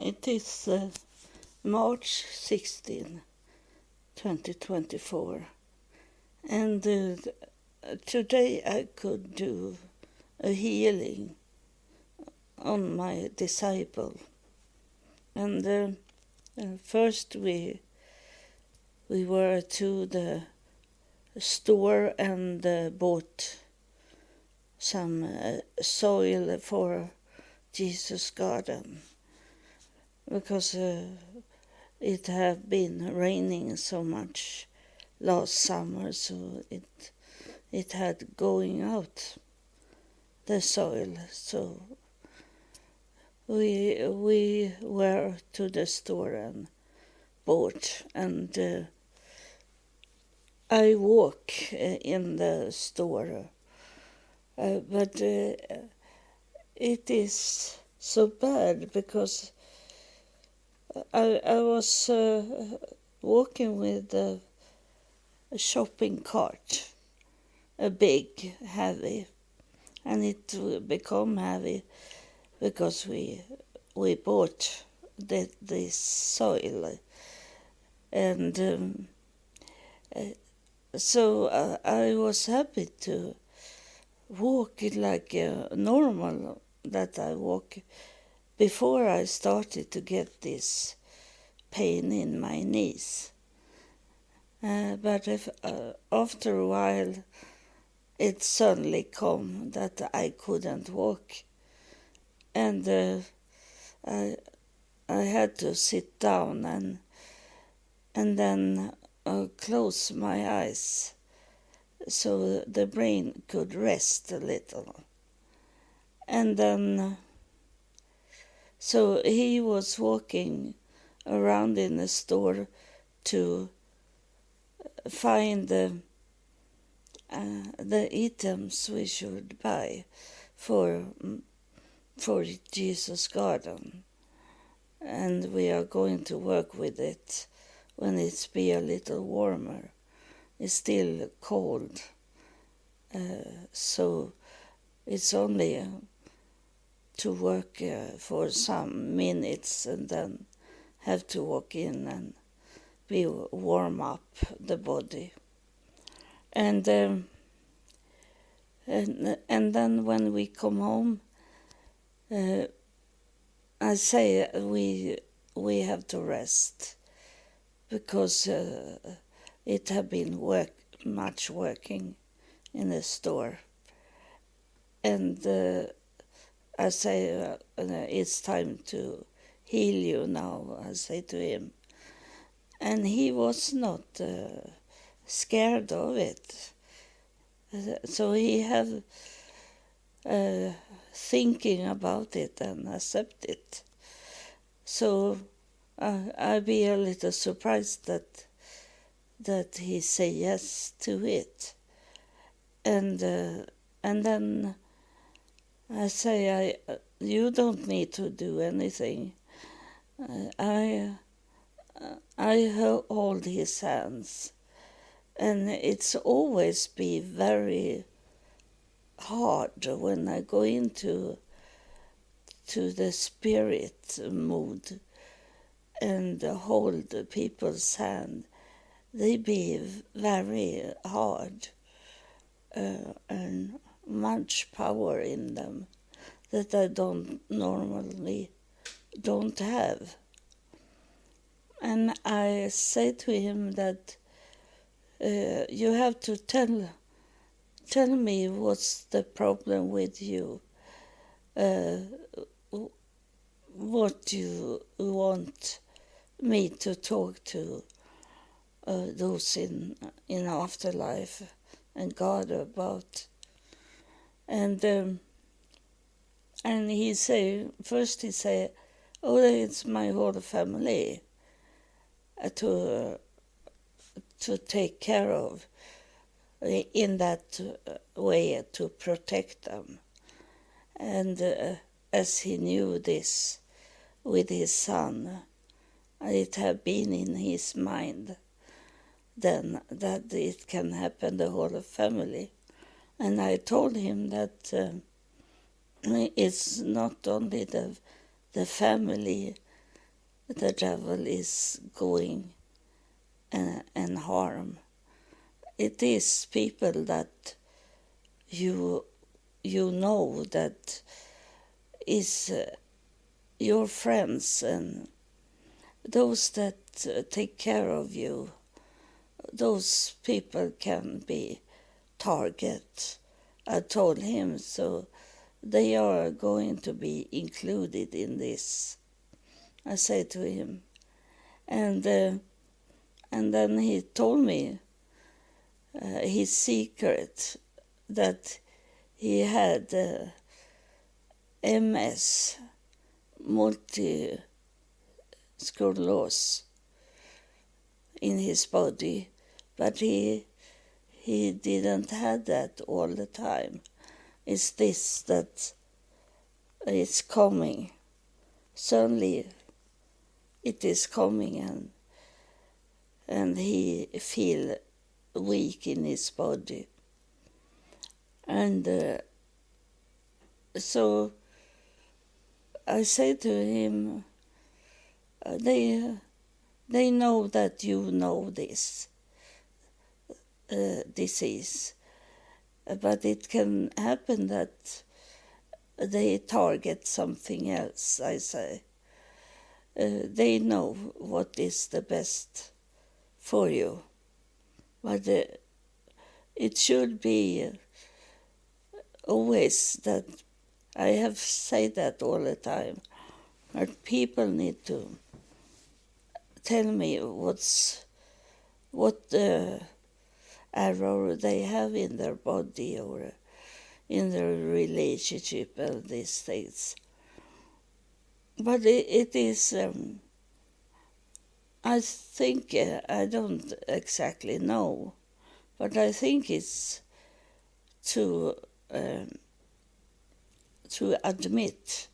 It is March 16, 2024, and today I could do a healing on my disciple. And first we were to the store and bought some soil for Jesus' garden, because it had been raining so much last summer, so it had going out the soil. So we were to the store and bought, and I walk in the store, but it is so bad because I was walking with a shopping cart, a big, heavy, and it become heavy because we bought this soil, and so I was happy to walk it like normal that I walk before I started to get this pain in my knees. But after a while, it suddenly come that I couldn't walk, and I had to sit down and then close my eyes so the brain could rest a little. And then so he was walking around in the store to find the items we should buy for Jesus' garden, and we are going to work with it when it's be a little warmer. It's still cold, so it's only to work for some minutes and then have to walk in and warm up the body. And then when we come home, I say we have to rest because it had been much working in the store, and I say it's time to heal you now, I say to him. And he was not scared of it. So he had thinking about it and accept it. So I be a little surprised that he say yes to it. And then I say, you don't need to do anything. I hold his hands, and it's always be very hard when I go into the spirit mood and hold people's hand. They be very hard and much power in them that I normally don't have. And I say to him that you have to tell me what's the problem with you, what you want me to talk to those in afterlife and God about. And he say, oh, it's my whole family to take care of in that way, to protect them. And as he knew this with his son, it had been in his mind then that it can happen the whole family. And I told him that it's not only the family the devil is going and harm. It is people that you know that is your friends and those that take care of you. Those people can be target. I told him, so they are going to be included in this. I said to him, and then he told me his secret that he had MS, multi sclerose, in his body, but he didn't have that all the time. It's this that is coming. Suddenly it is coming and he feel weak in his body. And so I say to him, they know that you know this disease, but it can happen that they target something else, I say. They know what is the best for you, but it should be always that I have said that all the time, that people need to tell me what error they have in their body or in their relationship and these things. But it is, I think, I don't exactly know, but I think it's to admit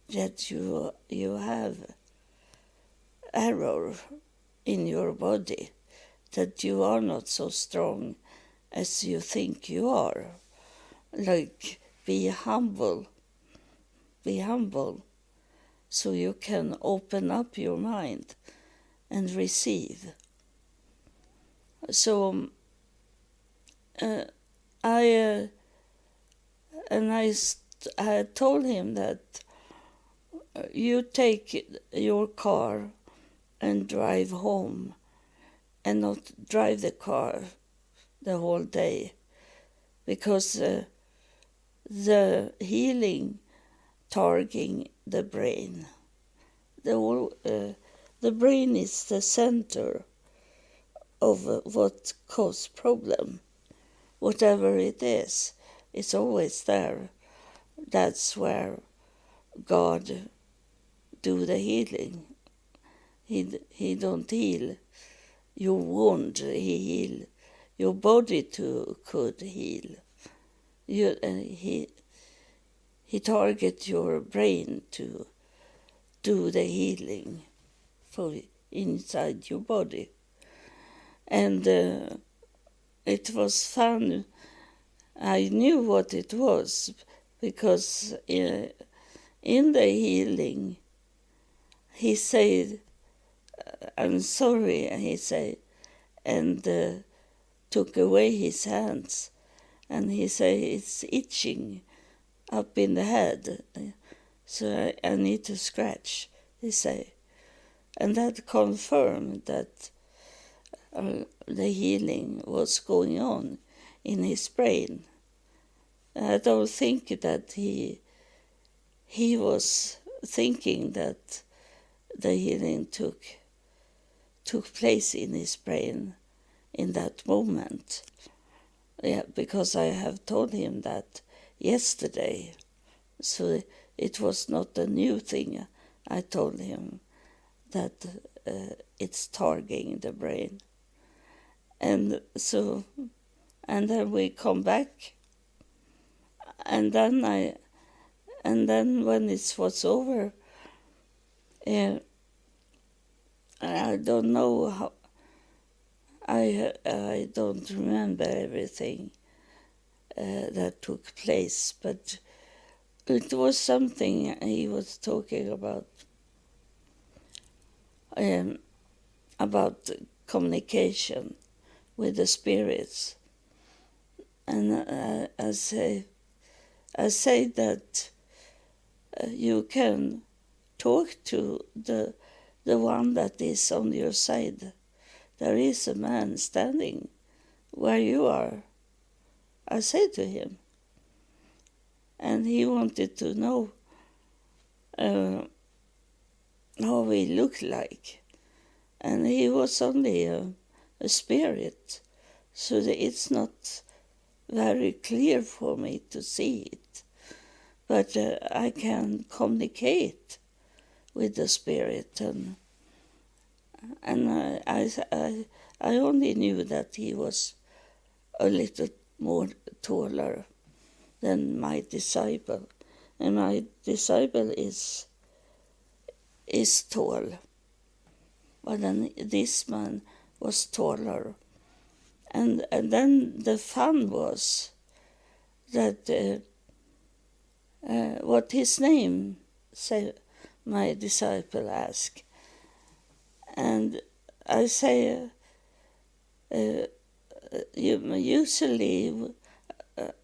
that you have error in your body, that you are not so strong as you think you are. Like, be humble, so you can open up your mind and receive. So I told him that you take your car and drive home and not drive the car the whole day, because the healing targeting the brain. The brain is the center of what causes problem. Whatever it is, it's always there. That's where God do the healing. He don't heal your wound. He heal your body could heal. He target your brain to do the healing for inside your body. And it was fun. I knew what it was, because in the healing, he said, I'm sorry, he said, and took away his hands. And he said, it's itching up in the head, so I need to scratch, he said. And that confirmed that the healing was going on in his brain. I don't think that he was thinking that the healing took place in his brain in that moment. Yeah, because I have told him that yesterday, so it was not a new thing. I told him that it's targeting the brain. And so, and then we come back, and then when it was over, I don't know how. I don't remember everything that took place, but it was something he was talking about. um, about communication with the spirits, and I say that you can talk to the one that is on your side. There is a man standing where you are, I say to him. And he wanted to know how we looked like. And he was only a spirit, so that it's not very clear for me to see it. But I can communicate with the spirit, and I only knew that he was a little more taller than my disciple, and my disciple is tall, but then this man was taller, and then the fun was that what his name, say, my disciple asked, and I say, usually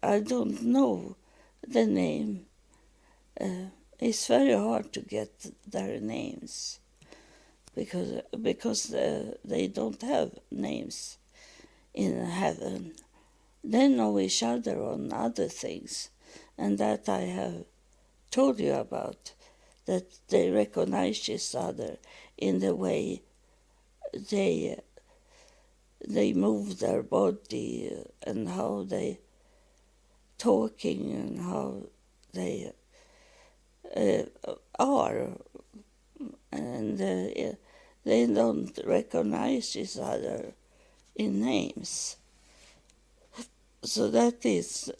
I don't know the name. It's very hard to get their names because they don't have names in heaven. They know each other on other things, and that I have told you about, that they recognize each other in the way they move their body and how they talking and how they are, and they don't recognize each other in names. So that is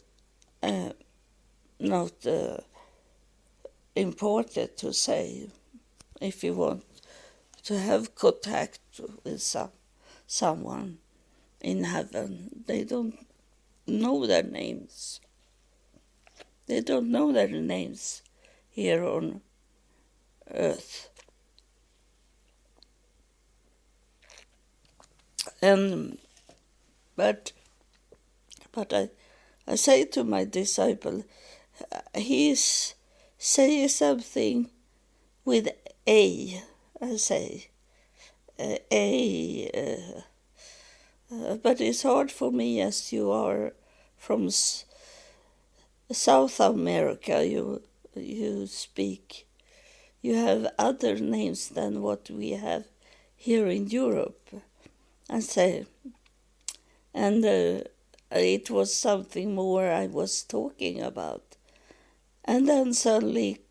not important to say if you want to have contact with someone in heaven. They don't know their names. They don't know their names here on earth. But I say to my disciple, he's saying something with A. I say A, but it's hard for me as you are from South America. You speak. You have other names than what we have here in Europe. I say, and it was something more I was talking about. And then suddenly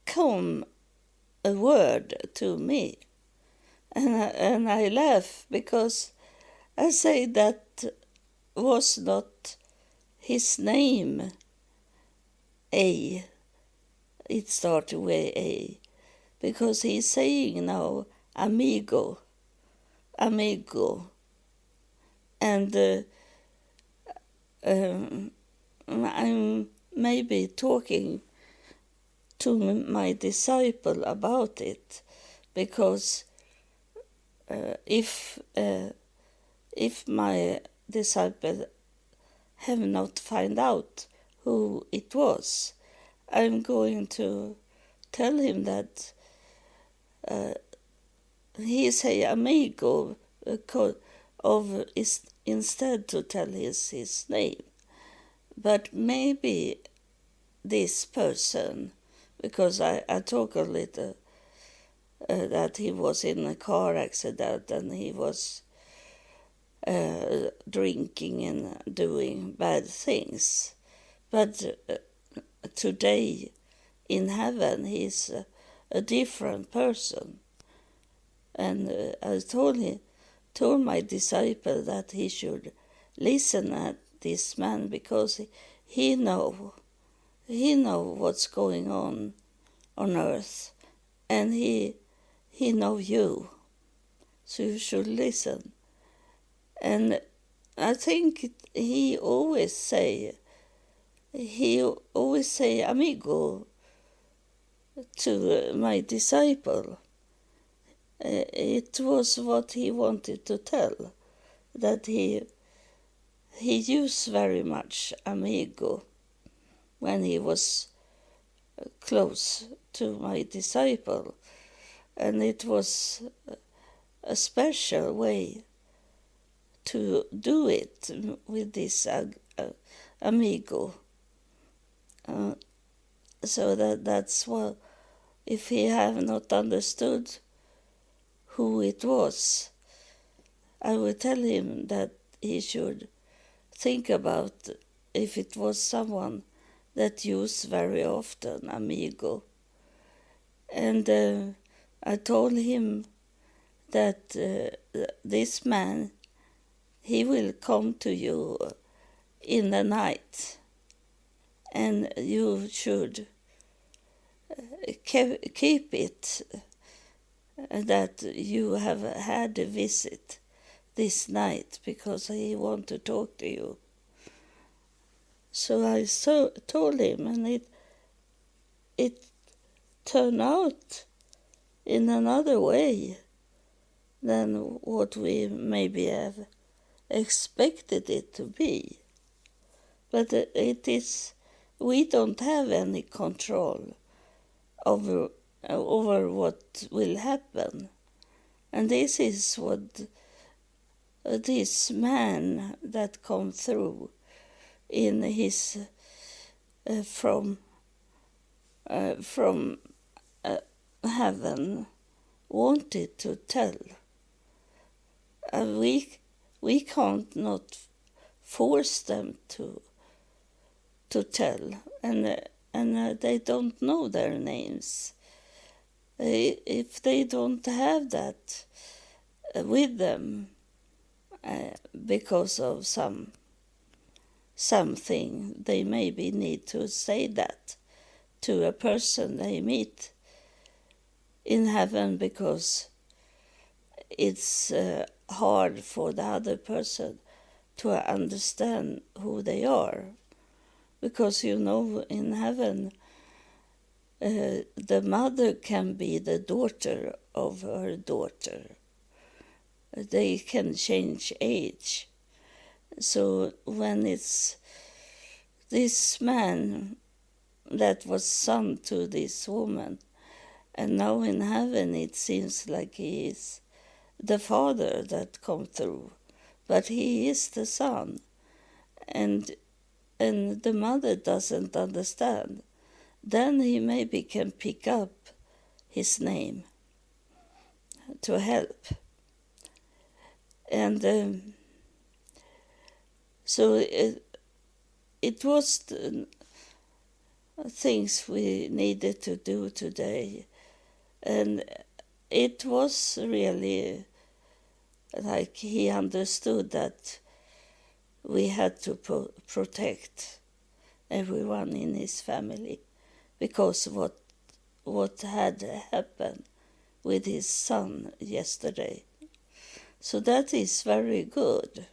come a word to me. And I laugh because I say that was not his name, A. It started with A. Because he's saying now, amigo. And I'm maybe talking to my disciple about it, because if my disciple have not found out who it was, I'm going to tell him that he say amigo instead to tell his name. But maybe this person, because I talk a little that he was in a car accident and he was drinking and doing bad things. But today in heaven he's a different person. And I told my disciple that he should listen at this man, because he know what's going on earth, and he know you, so you should listen. And I think he always say amigo to my disciple. it was what he wanted to tell, that he used very much amigo when he was close to my disciple, and it was a special way to do it with this amigo. So that's what, if he have not understood who it was, I would tell him that he should think about if it was someone that used very often amigo. And I told him that this man, he will come to you in the night, and you should keep it that you have had a visit this night, because he want to talk to you. So I told him, and it turned out in another way than what we maybe have expected it to be. But it is, we don't have any control over what will happen. And this is what this man that come through in his from heaven wanted to tell. We can't not force them to tell, and they don't know their names. If they don't have that with them because of something, they maybe need to say that to a person they meet in heaven, because it's hard for the other person to understand who they are. Because, in heaven, the mother can be the daughter of her daughter. They can change age. So when it's this man that was son to this woman, and now in heaven it seems like he is the father that come through, but he is the son, and the mother doesn't understand, then he maybe can pick up his name to help. And so it was things we needed to do today, and it was really like he understood that we had to protect everyone in his family, because what had happened with his son yesterday. So that is very good.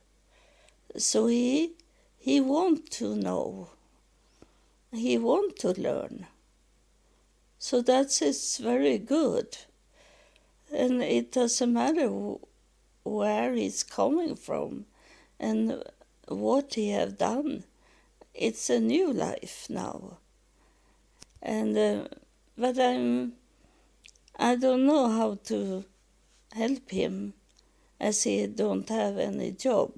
So he want to know, he want to learn. So that is very good, and it doesn't matter where he's coming from and what he have done. It's a new life now, and but I don't know how to help him, as he don't have any job,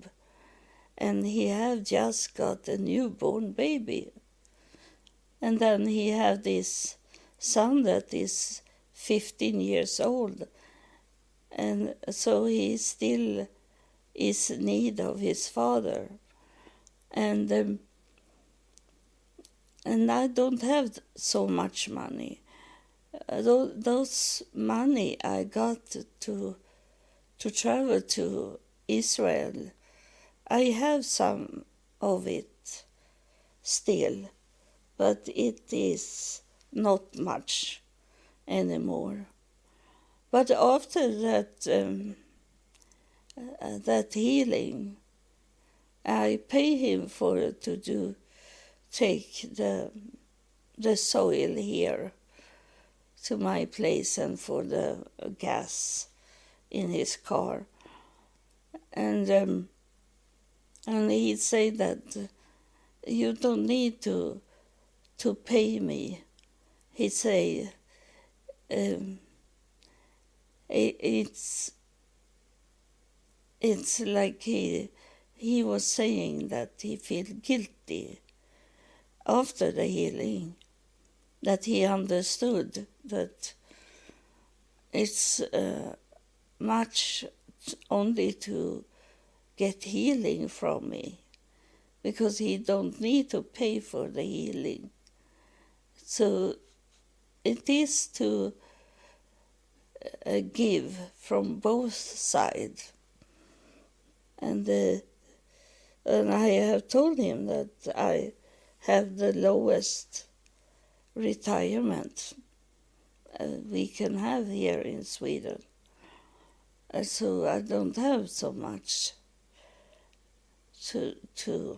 and he have just got a newborn baby, and then he have this son that is 15 years old, and so he still is in need of his father, and I don't have so much money. Those money I got to travel to Israel, I have some of it still, but it is not much anymore. But after that healing, I pay him to take the soil here to my place, and for the gas in his car, and he said that you don't need to pay me. He say it's like he was saying that he feel guilty after the healing, that he understood that it's much only to get healing from me, because he don't need to pay for the healing. So it is to give from both sides. And I have told him that I have the lowest retirement we can have here in Sweden. So I don't have so much to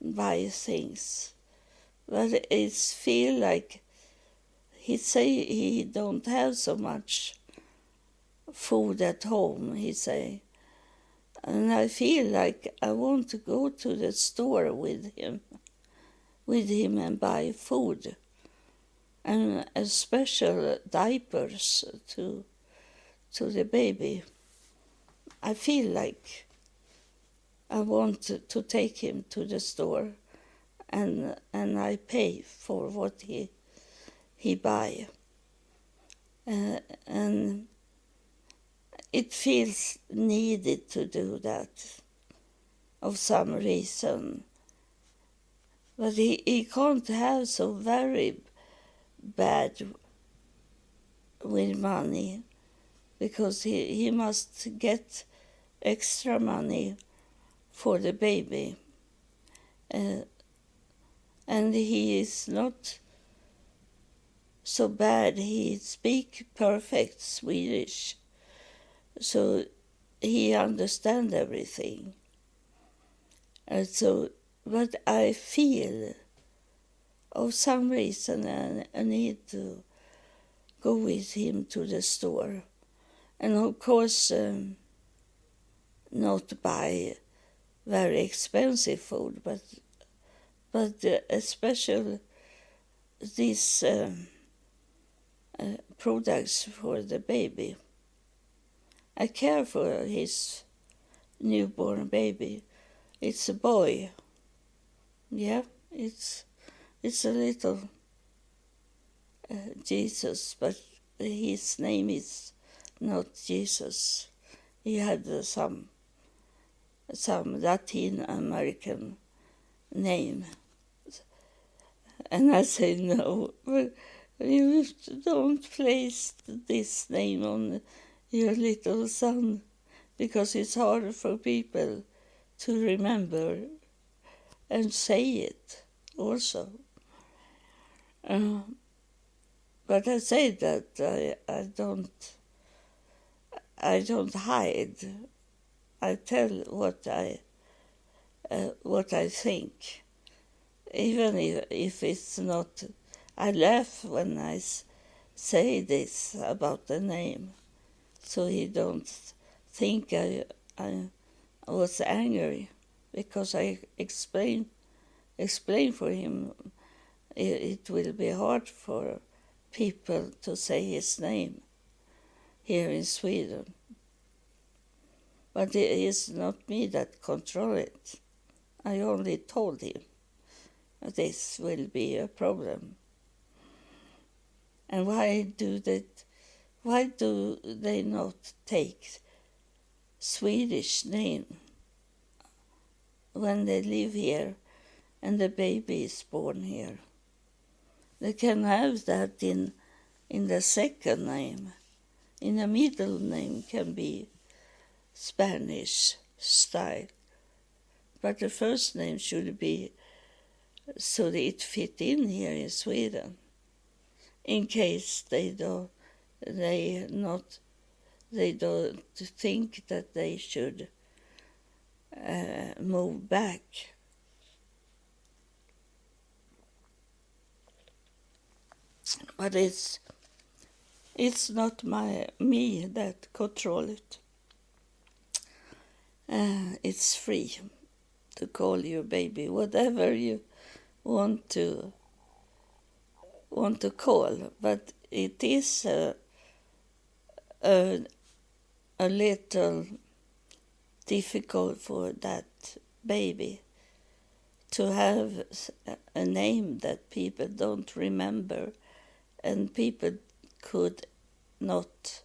buy things. But it's feel like he say he don't have so much food at home, he say. And I feel like I want to go to the store with him and buy food and special diapers to the baby. I feel like I want to take him to the store, and I pay for what he buy. And it feels needed to do that of some reason. But he can't have so very bad with money, because he must get extra money for the baby. And he is not so bad. He speaks perfect Swedish, so he understands everything. And so, but I feel, of some reason, I need to go with him to the store. And of course, not buy very expensive food, but especially these products for the baby. I care for his newborn baby. It's a boy. Yeah, it's a little Jesus, but his name is not Jesus. He had some Latin American name. And I say, no, you don't place this name on your little son, because it's hard for people to remember and say it also. But I say that I don't hide. I tell what I think, even if it's not. I laugh when I say this about the name, so he don't think I was angry, because I explain for him. It will be hard for people to say his name here in Sweden. But it is not me that control it. I only told him this will be a problem. And why do they not take Swedish name when they live here and the baby is born here? They can have that in the second name. In the middle name can be Spanish style, but the first name should be so that it fit in here in Sweden, in case they don't think that they should move back. But it's it's not me that control it. It's free to call your baby whatever you want to call, but it is a little difficult for that baby to have a name that people don't remember and people could not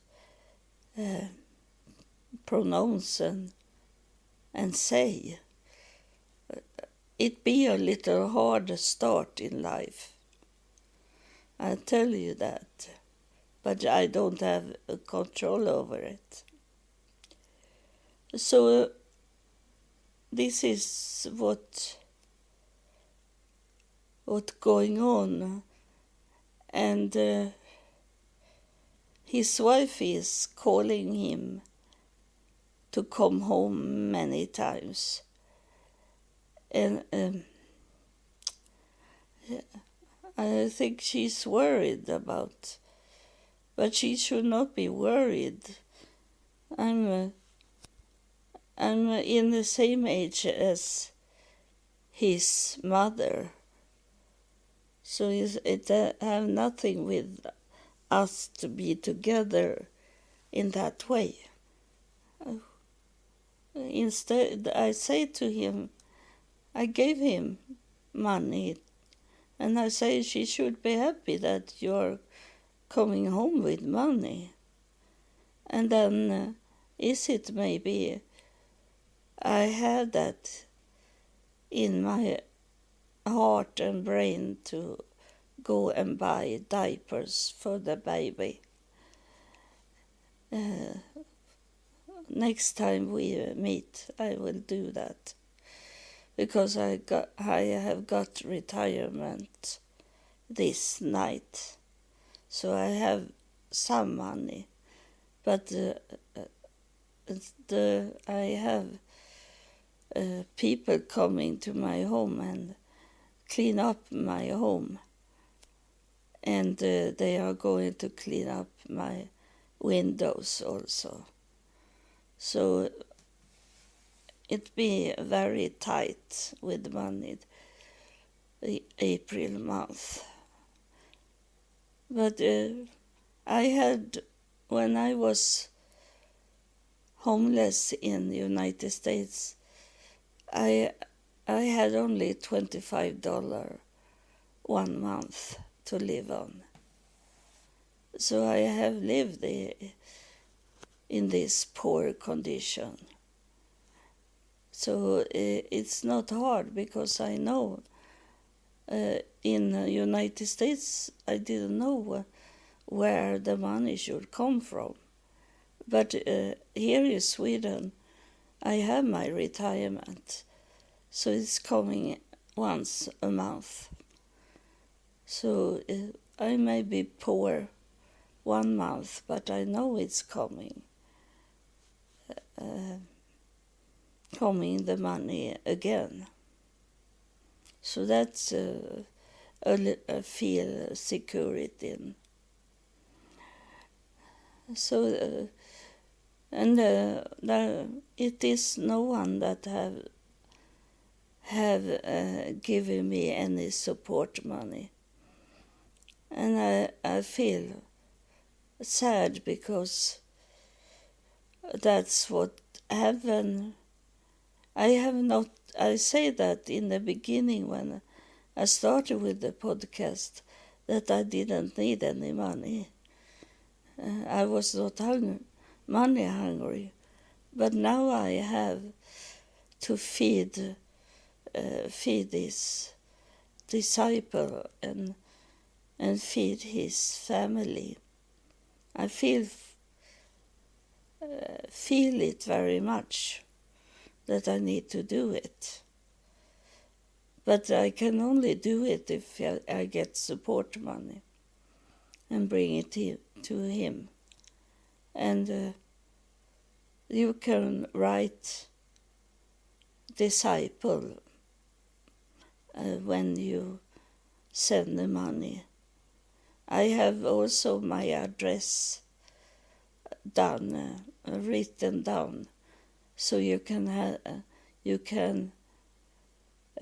pronounce and say. It be a little hard start in life. I tell you that, but I don't have control over it. So this is what going on, and his wife is calling him to come home many times, and I think she's worried about, but she should not be worried. I'm in the same age as his mother, so it have nothing with us to be together in that way. Instead, I say to him, I gave him money, and I say she should be happy that you're coming home with money. And then is it maybe I have that in my heart and brain to go and buy diapers for the baby. Next time we meet, I will do that, because I have got retirement this night, so I have some money, but I have people coming to my home and clean up my home, and they are going to clean up my windows also. So it be very tight with money the April month. But I had, when I was homeless in the United States, I had only $25 1 month to live on. So I have lived in this poor condition. So it's not hard, because I know in the United States I didn't know where the money should come from. But here in Sweden I have my retirement, so it's coming once a month. So I may be poor 1 month, but I know it's coming. Coming the money again. So that's I feel security in. So and it is no one that have given me any support money, and I feel sad, because that's what happened. I say that in the beginning when I started with the podcast, that I didn't need any money. I was not money hungry, but now I have to feed this disciple and feed his family. I feel it very much that I need to do it. But I can only do it if I get support money and bring it to him. And you can write disciple when you send the money. I have also my address written down, so you can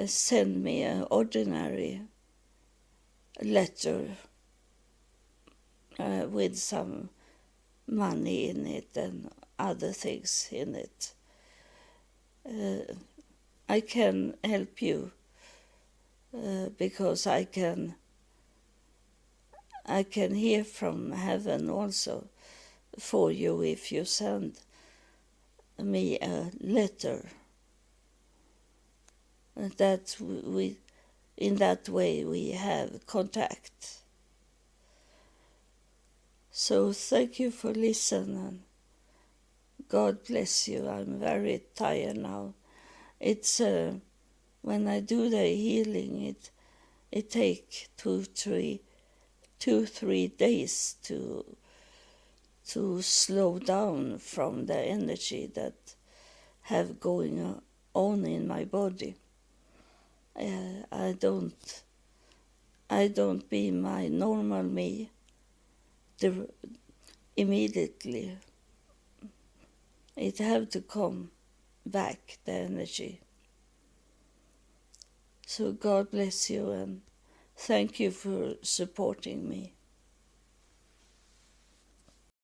send me an ordinary letter with some money in it and other things in it. I can help you because I can hear from heaven also for you if you send me a letter. That we, in that way, we have contact. So thank you for listening. God bless you. I'm very tired now. It's when I do the healing, it takes 2-3 days to slow down from the energy that have going on in my body. I don't be my normal me immediately. It have to come back, the energy. So God bless you and thank you for supporting me.